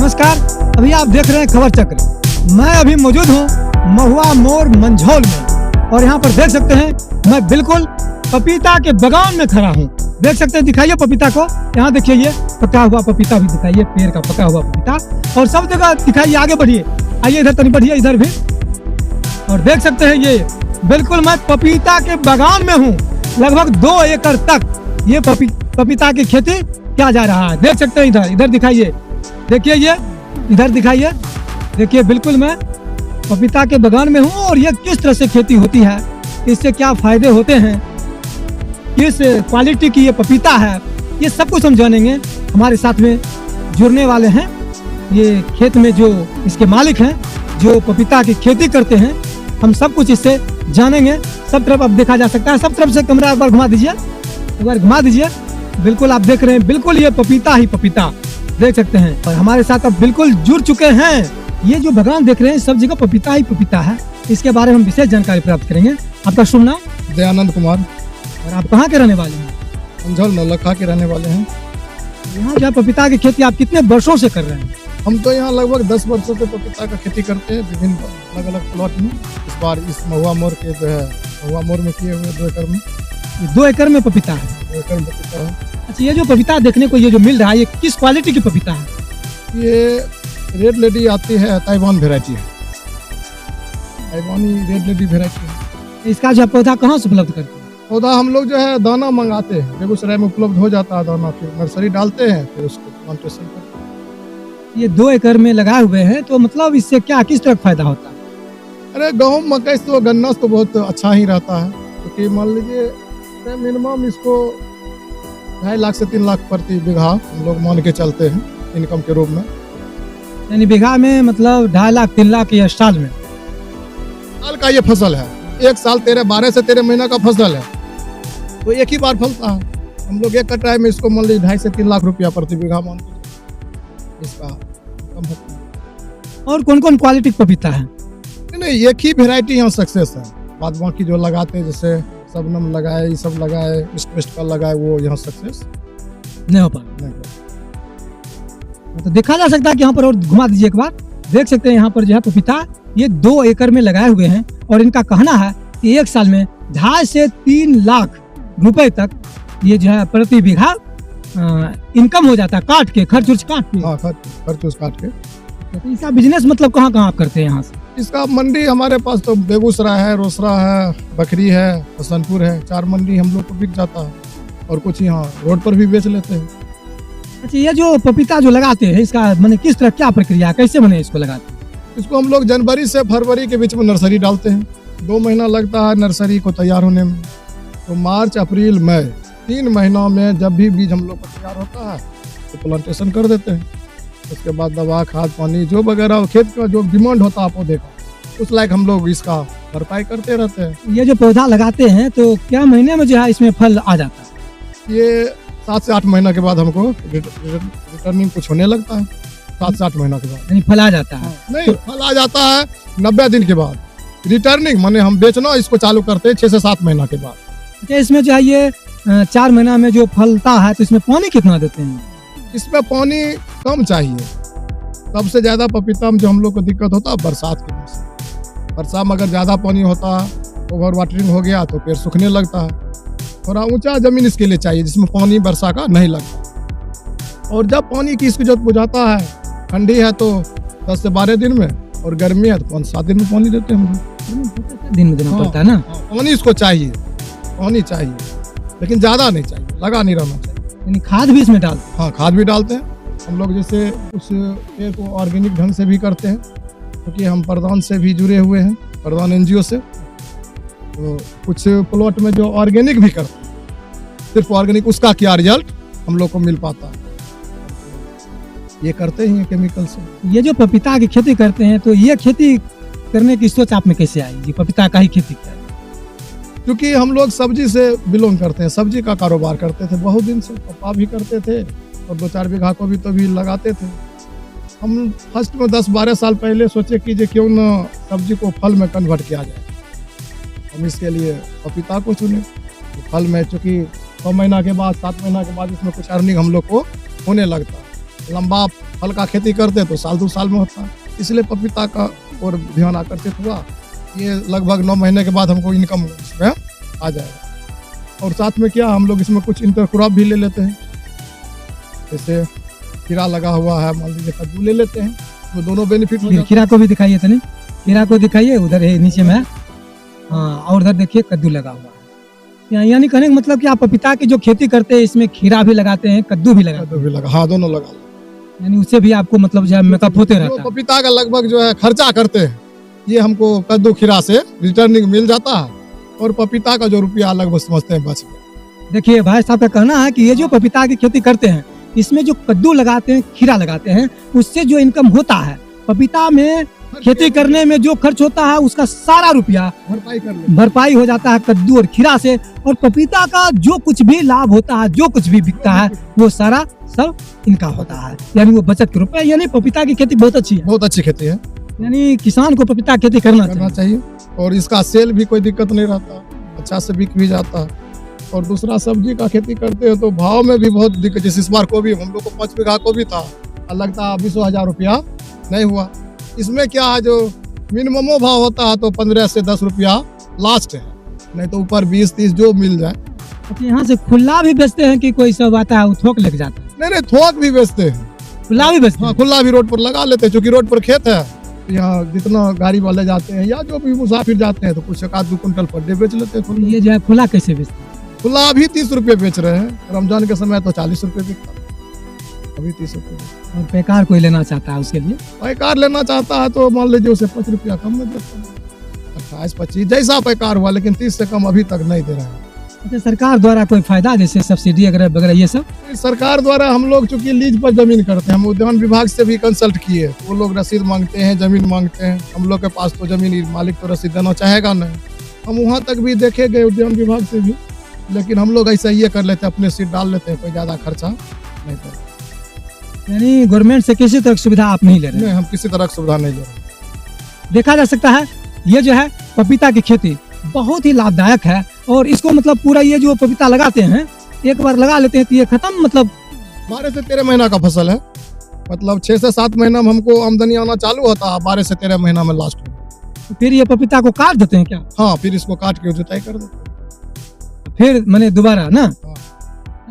नमस्कार, अभी आप देख रहे हैं खबर चक्र। मैं अभी मौजूद हूँ महुआ मोड़ मंझौल में और यहाँ पर देख सकते हैं मैं बिल्कुल पपीता के बागान में खड़ा हूँ। देख सकते हैं, दिखाइए पपीता को। यहाँ देखिए, ये पका हुआ पपीता भी दिखाइए, पेड़ का पका हुआ पपीता। और सब जगह दिखाइए, आगे बढ़िए, आइए इधर तनी बढ़िए, इधर भी। और देख सकते हैं ये बिल्कुल मैं पपीता के बागान में हूँ। लगभग 2 एकड़ तक ये पपीता की खेती किया जा रहा है। देख सकते हैं, इधर दिखाइए, देखिए ये इधर दिखाइए। देखिए बिल्कुल मैं पपीता के बागान में हूँ और ये किस तरह से खेती होती है, इससे क्या फायदे होते हैं, किस क्वालिटी की ये पपीता है, ये सब कुछ हम जानेंगे। हमारे साथ में जुड़ने वाले हैं ये खेत में जो इसके मालिक हैं, जो पपीता की खेती करते हैं। हम सब कुछ इससे जानेंगे। सब तरफ अब देखा जा सकता है, सब तरफ से कैमरा एक बार घुमा दीजिए, एक बार घुमा दीजिए। बिल्कुल आप देख रहे हैं, बिल्कुल ये पपीता ही पपीता देख सकते हैं। और हमारे साथ अब बिल्कुल जुड़ चुके हैं। ये जो बागान देख रहे हैं, सब जगह पपीता ही पपीता है। इसके बारे में हम विशेष जानकारी प्राप्त करेंगे। आपका शुभ नाम? दयानंद कुमार। और आप कहाँ के रहने वाले हैं? मंझौल नौलखा के रहने वाले हैं। यहाँ जो पपीता की खेती आप कितने वर्षों से कर रहे हैं? हम तो यहाँ लगभग 10 वर्षों से पपीता का खेती करते हैं, विभिन्न अलग अलग प्लॉट में। इस बार इस महुआ मोड़ के जो है महुआ मोड़ में किए हुए 2 एकड़ में। 2 एकड़ में पपीता है? 2 एकड़ में पपीता है। अच्छा, ये जो पपीता देखने को ये जो मिल रहा है, ये किस क्वालिटी की पपीता है? ये रेड लेडी आती है, ताइवान वेराइटी है, ताइवानी रेड लेडी वेराइटी है। इसका जो पौधा कहाँ से उपलब्ध करते हैं? पौधा हम लोग जो है दाना मंगाते हैं, बेगूसराय में उपलब्ध हो जाता है दाना, फिर नर्सरी डालते हैं, फिर उसको प्लांटेशन करते हैं। ये 2 एकड़ में लगाए हुए हैं, तो मतलब इससे क्या किस तरह फायदा होता है? अरे गेहूँ मकई तो गन्ना तो बहुत अच्छा ही रहता है, क्योंकि मान लीजिए मिनिमम इसको 2.5 लाख से 3 लाख प्रति बीघा हम लोग मान के चलते हैं इनकम के रूप में। यानी बीघा में मतलब 2.5 लाख 3 लाख या साल में? साल का ये फसल है, एक साल 12 से 13 महीना का फसल है, तो एक ही बार फलता है। हम लोग एक कटाई में इसको मान लीजिए 2.5 से 3 लाख रुपया प्रति बीघा मान के इसका कम होता है। और कौन कौन क्वालिटी पपीता है? नहीं, एक ही वेराइटी यहाँ सक्सेस है। बाद बाकी जो लगाते हैं, जैसे सबनम लगाए, ये सब लगाए, वेस्ट का लगाए, वो यहाँ सक्सेस नहीं हो पाया। तो देखा जा सकता है कि यहाँ पर, और घुमा दीजिए एक बार। देख सकते हैं यहाँ पर जो है पपीता ये 2 एकड़ में लगाए हुए हैं और इनका कहना है कि एक साल में 2.5 से 3 लाख रुपए तक ये जो है प्रति बीघा इनकम हो जाता है, काट के खर्च काट के। हाँ, खर्च काट के। तो इसका बिजनेस मतलब कहाँ कहाँ आप करते हैं यहाँ से? इसका मंडी हमारे पास तो बेगूसराय है, रोसड़ा है, बकरी है, हसनपुर है, 4 मंडी हम लोग को बिक जाता है, और कुछ यहाँ रोड पर भी बेच लेते हैं। अच्छा, ये जो पपीता जो लगाते हैं, इसका माने किस तरह क्या प्रक्रिया, कैसे बने इसको लगाते हैं? इसको हम लोग जनवरी से फरवरी के बीच में नर्सरी डालते हैं। 2 महीना लगता है नर्सरी को तैयार होने में, तो मार्च अप्रैल मई 3 महीना में जब भी बीज हम लोग का तैयार होता है तो प्लांटेशन कर देते हैं। उसके बाद दवा, खाद, पानी जो वगैरह खेत का जो डिमांड होता है पौधे का, उस लायक हम लोग इसका भरपाई करते रहते हैं। ये जो पौधा लगाते हैं तो क्या महीने में जो है इसमें फल आ जाता है? ये 7 से 8 महीना के बाद हमको रिटर्निंग कुछ होने लगता है। 7 से 8 महीना के बाद यानी फल आ जाता है? नहीं, फल आ जाता है 90 दिन के बाद। रिटर्निंग माने हम बेचना इसको चालू करते हैं 6 से 7 महीना के बाद। अच्छा, इसमें जो है ये 4 महीना में जो फलता है, तो इसमें पानी कितना देते हैं? इसमें पानी कम चाहिए। सबसे ज्यादा पपीता में जो हम लोग को दिक्कत होता है बरसात के मौसम। बरसात में अगर ज्यादा पानी होता है, ओवर वाटरिंग हो गया, तो पेड़ सूखने लगता है। थोड़ा ऊंचा जमीन इसके लिए चाहिए जिसमें पानी वर्षा का नहीं लगता। और जब पानी की इसकी जरूरत बुझाता है, ठंडी है तो 10 से 12 दिन में, और गर्मी है तो 5-7 दिन में पानी देते हैं हम लोग। दिन में देना पड़ता है ना? पानी इसको चाहिए, पानी चाहिए, लेकिन ज्यादा नहीं चाहिए, लगा नहीं रहना चाहिए। यानी खाद भी इसमें डालते हैं? हाँ, खाद भी डालते हैं हम लोग। जैसे उस पेड़ को ऑर्गेनिक ढंग से भी करते हैं, क्योंकि हम प्रधान से भी जुड़े हुए हैं, प्रधान NGO से। तो कुछ प्लॉट में जो ऑर्गेनिक भी करते हैं, सिर्फ ऑर्गेनिक, उसका क्या रिजल्ट हम लोग को मिल पाता है, ये करते हैं केमिकल से। ये जो पपीता की खेती करते हैं, तो ये खेती करने की सोच आप में कैसे आई जी, पपीता का ही खेती करें? क्योंकि हम लोग सब्जी से बिलोंग करते हैं, सब्जी का कारोबार करते थे बहुत दिन से। पापा भी करते थे और 2-4 बीघा को भी तो भी लगाते थे। हम फर्स्ट में 10-12 साल पहले सोचे कि क्यों न सब्जी को फल में कन्वर्ट किया जाए। हम इसके लिए पपीता को चुने। तो फल में चूँकि 6 महीना के बाद, 7 महीना के बाद इसमें कुछ अर्निंग हम लोग को होने लगता है। लंबा फल का खेती करते तो साल 2 साल में होता है, इसलिए पपीता का और ध्यान आकर्षित हुआ। ये लगभग 9 महीने के बाद हमको इनकम इसमें आ जाएगा। और साथ में क्या हम लोग इसमें कुछ इंटरक्रॉप भी ले लेते हैं, जैसे खीरा लगा हुआ है, मान लीजिए कद्दू ले लेते हैं, तो दोनों बेनिफिट हो जाते खीरा को भी दिखाइए तनी, खीरा को दिखाइए, उधर है नीचे में है। हाँ, और उधर देखिए कद्दू लगा हुआ है। यानी कहने का मतलब कि आप पपीता की जो खेती करते हैं इसमें खीरा भी लगाते हैं, कद्दू भी हैं। लगाते कद्दू भी लगा, हाँ दोनों लगा। हैं, यानी उससे भी आपको मतलब जो है मेकअप होते जो रहता है। पपीता का लगभग जो है खर्चा करते हैं, ये हमको कद्दू खीरा से रिटर्निंग मिल जाता है, और पपीता का जो रुपया लगभग समझते हैं बच गया। देखिए भाई साहब का कहना है कि ये जो पपीता की खेती करते हैं इसमें जो कद्दू लगाते हैं, खीरा लगाते हैं, उससे जो इनकम होता है, पपीता में खेती करने में जो खर्च होता है उसका सारा रुपया भरपाई कर लेते भरपाई हो जाता है कद्दू और खीरा से। और पपीता का जो कुछ भी लाभ होता है, जो कुछ भी बिकता है, वो सारा सब इनका होता है, यानी वो बचत के रूप में। यानी पपीता की खेती बहुत अच्छी है, बहुत अच्छी खेती है, यानी किसान को पपीता की खेती करना चाहिए। चाहिए। और इसका सेल भी कोई दिक्कत नहीं रहता, अच्छा से बिक भी जाता है। और दूसरा सब्जी का खेती करते हैं तो भाव में भी बहुत दिक्कत, जैसे इस बार गोभी हम लोग को 5 बीघा गोभी था, लगता 20,000 रुपया नहीं हुआ। इसमें क्या है, जो मिनिमम भाव होता है तो 15 से 10 रुपया लास्ट है, नहीं तो ऊपर 20-30 जो मिल जाए। अच्छा, यहाँ से खुला भी बेचते हैं कि कोई सब आता है वो थोक लेके जाता है? नहीं, थोक भी बेचते हैं, खुला भी बेचते हाँ हैं? खुला भी रोड पर लगा लेते हैं, क्योंकि रोड पर खेत है। यहाँ जितना गाड़ी वाले जाते हैं या जो भी मुसाफिर जाते हैं तो कुछ 1-2 कुंटल पर डे बेच लेते हैं खुला। ये जो है खुला कैसे बेचते हैं? खुला अभी 30 रुपये बेच रहे हैं, रमजान के समय तो 40 रुपये बिकता है, अभी 30 रुपये। और पैकार कोई लेना चाहता है उसके लिए? पैकार लेना चाहता है तो मान लीजिए उसे 5 रुपया कम में देता है, 28-25 जैसा पैकार हुआ, लेकिन 30 से कम अभी तक नहीं दे रहा है। अच्छा, सरकार द्वारा कोई फायदा जैसे सब्सिडी वगैरह ये सब? सरकार द्वारा हम लोग चूंकि लीज पर जमीन करते हैं, हम उद्यान विभाग से भी कंसल्ट किए, वो लोग रसीद मांगते हैं, जमीन मांगते हैं। हम लोग के पास तो जमीन मालिक तो रसीद देना चाहेगा नहीं, हम वहाँ तक भी देखे गए उद्यान विभाग से भी, लेकिन हम लोग ऐसा ये कर लेते हैं, अपने सीट डाल लेते हैं, कोई ज्यादा खर्चा नहीं करते। यानी गवर्नमेंट से किसी तरह की सुविधा आप नहीं ले रहे? नहीं, हम किसी तरह की सुविधा नहीं ले रहे। देखा जा सकता है ये जो है पपीता की खेती बहुत ही लाभदायक है, और इसको मतलब पूरा ये जो पपीता लगाते हैं एक बार लगा लेते हैं तो ये खत्म, मतलब 12 से 13 महीना का फसल है, मतलब 6 से 7 महीना में हमको आमदनी आना चालू होता है, 12 से 13 महीना में लास्ट में। फिर ये पपीता को काट देते हैं क्या? हाँ, फिर इसको काट के जुताई कर देते हैं। फिर मैंने दोबारा ना, हाँ।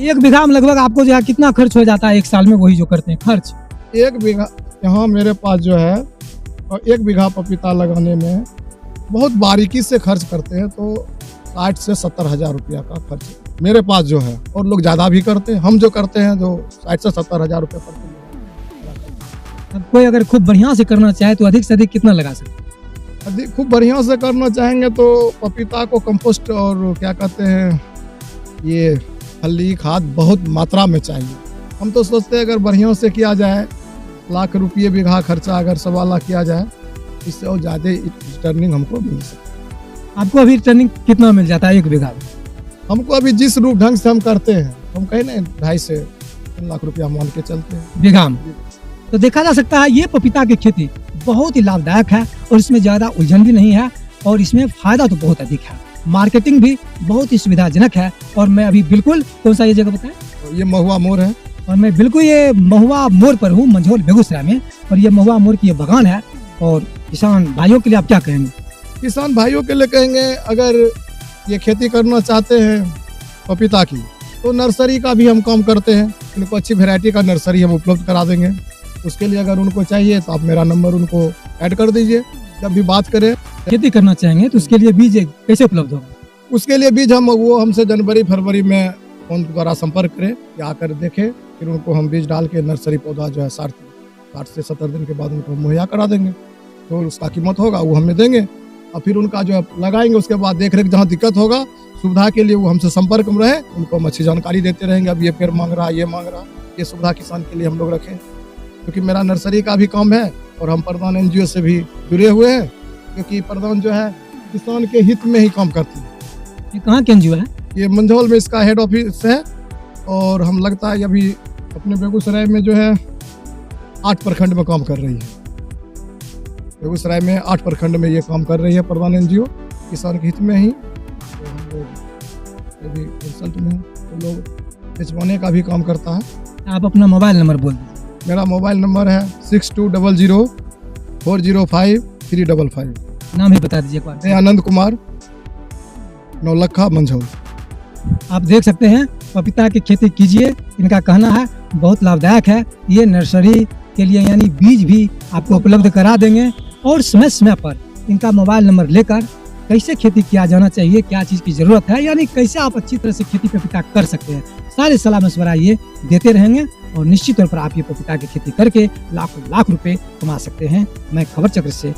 1 बीघा में लगभग आपको जो है कितना खर्च हो जाता है एक साल में, वही जो करते हैं खर्च? 1 बीघा यहाँ मेरे पास जो है, और 1 बीघा पपीता लगाने में बहुत बारीकी से खर्च करते हैं तो 60 से 70 हजार रुपया का खर्च मेरे पास जो है। और लोग ज्यादा भी करते हैं, हम जो करते हैं जो 60 से 70 हजार रुपया पर। अब कोई अगर खूब बढ़िया से करना चाहे तो अधिक से अधिक कितना लगा सकते हैं? अधिक खूब बढ़िया से करना चाहेंगे तो पपीता को कंपोस्ट और क्या कहते हैं, ये फली खाद बहुत मात्रा में चाहिए। हम तो सोचते हैं अगर बढ़िया से किया जाए, लाख रुपये बीघा खर्चा अगर 1.25 लाख किया जाए, इससे और ज़्यादा रिटर्निंग हमको मिल सकती है। आपको अभी रिटर्निंग कितना मिल जाता है 1 बीघा में? हमको अभी जिस रूप ढंग से हम करते हैं, हम कहीं ना 2.5 से 3 लाख रुपया मान के चलते हैं बीघा में। तो देखा जा सकता है ये पपीता की खेती बहुत ही लाभदायक है, और इसमें ज़्यादा उलझन भी नहीं है, और इसमें फायदा तो बहुत अधिक है। मार्केटिंग भी बहुत ही सुविधाजनक है। और मैं अभी बिल्कुल, कौन सा ये जगह बताएं? तो ये महुआ मोर है, और मैं बिल्कुल ये महुआ मोड़ पर हूँ, मंझौल बेगूसराय में, और ये महुआ मोड़ की ये बागान है। और किसान भाइयों के लिए आप क्या कहेंगे? किसान भाइयों के लिए कहेंगे, अगर ये खेती करना चाहते हैं पपीता की, तो नर्सरी का भी हम काम करते हैं। उनको अच्छी वैरायटी का नर्सरी हम उपलब्ध करा देंगे। उसके लिए अगर उनको चाहिए तो आप मेरा नंबर उनको ऐड कर दीजिए, जब भी बात करें। खेती करना चाहेंगे तो उसके लिए बीज कैसे उपलब्ध होगा? उसके लिए बीज वो हमसे जनवरी-फरवरी में फोन द्वारा संपर्क करें या आकर देखें, फिर उनको हम बीज डाल के नर्सरी पौधा जो है 60 से 70 दिन के बाद उनको मुहैया करा देंगे। तो उसका कीमत होगा वो हमें देंगे, और फिर उनका जो है लगाएंगे। उसके बाद देख रेख जहाँ दिक्कत होगा, सुविधा के लिए वो हमसे संपर्क में रहे, उनको हम अच्छी जानकारी देते रहेंगे। अब ये पेड़ मांग रहा, ये मांग रहा, ये सुविधा किसान के लिए हम लोग रखें। क्योंकि मेरा नर्सरी का भी काम है, और हम प्रधान NGO से भी जुड़े हुए हैं, क्योंकि प्रधान जो है किसान के हित में ही काम करती है। ये कहाँ के NGO है? ये मंझौल में इसका हेड ऑफिस है, और हम लगता है अभी अपने बेगूसराय में जो है 8 प्रखंड में काम कर रही है। बेगूसराय में 8 प्रखंड में ये काम कर रही है प्रधान NGO, किसान के हित में ही। तो हम लोग भी कंसल्ट में तो लोग बेचवाने का भी काम करता है। आप अपना मोबाइल नंबर बोल दीजिए। मेरा मोबाइल नंबर है 6200405355। नाम ही बता दीजिए एक बार। मैं आनंद कुमार, नौलखा मंझौल। आप देख सकते हैं पपीता की खेती कीजिए, इनका कहना है बहुत लाभदायक है। ये नर्सरी के लिए यानी बीज भी आपको उपलब्ध करा देंगे और समय समय पर इनका मोबाइल नंबर लेकर कैसे खेती किया जाना चाहिए, क्या चीज़ की ज़रूरत है, यानी कैसे आप अच्छी तरह से खेती पपीता कर सकते हैं, सारे सलाह मशवरा ये देते रहेंगे और निश्चित तौर पर आप ये पपीता की खेती करके लाखों लाख रुपए कमा सकते हैं। मैं खबर चक्र से